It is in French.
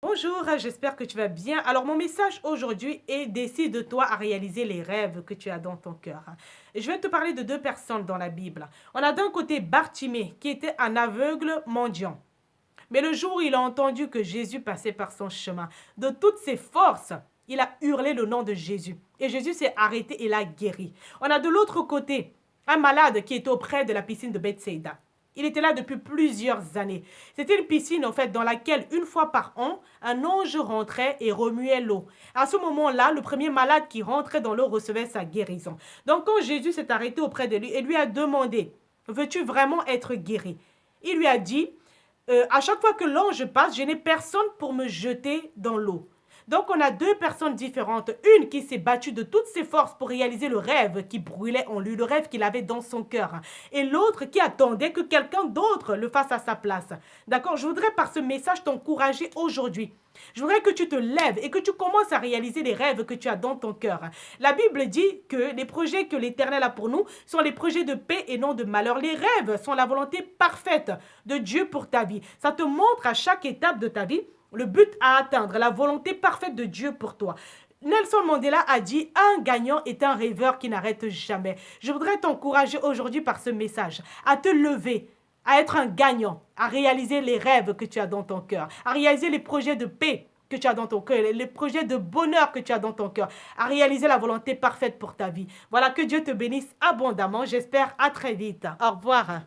Bonjour, j'espère que tu vas bien. Alors, mon message aujourd'hui est décide-toi à réaliser les rêves que tu as dans ton cœur. Et je vais te parler de deux personnes dans la Bible. On a d'un côté Bartimée, qui était un aveugle mendiant. Mais le jour où il a entendu que Jésus passait par son chemin, de toutes ses forces, il a hurlé le nom de Jésus. Et Jésus s'est arrêté et l'a guéri. On a de l'autre côté un malade qui était auprès de la piscine de Bethsaïda. Il était là depuis plusieurs années. C'était une piscine, en fait, dans laquelle, une fois par an, un ange rentrait et remuait l'eau. À ce moment-là, le premier malade qui rentrait dans l'eau recevait sa guérison. Donc, quand Jésus s'est arrêté auprès de lui et lui a demandé, « Veux-tu vraiment être guéri ?» Il lui a dit, à chaque fois que l'ange passe, je n'ai personne pour me jeter dans l'eau. Donc, on a deux personnes différentes. Une qui s'est battue de toutes ses forces pour réaliser le rêve qui brûlait en lui, le rêve qu'il avait dans son cœur. Et l'autre qui attendait que quelqu'un d'autre le fasse à sa place. D'accord? Je voudrais par ce message t'encourager aujourd'hui. Je voudrais que tu te lèves et que tu commences à réaliser les rêves que tu as dans ton cœur. La Bible dit que les projets que l'Éternel a pour nous sont les projets de paix et non de malheur. Les rêves sont la volonté parfaite de Dieu pour ta vie. Ça te montre à chaque étape de ta vie le but à atteindre, la volonté parfaite de Dieu pour toi. Nelson Mandela a dit, un gagnant est un rêveur qui n'arrête jamais. Je voudrais t'encourager aujourd'hui par ce message à te lever, à être un gagnant, à réaliser les rêves que tu as dans ton cœur, à réaliser les projets de paix que tu as dans ton cœur, les projets de bonheur que tu as dans ton cœur, à réaliser la volonté parfaite pour ta vie. Voilà, que Dieu te bénisse abondamment. J'espère à très vite. Au revoir.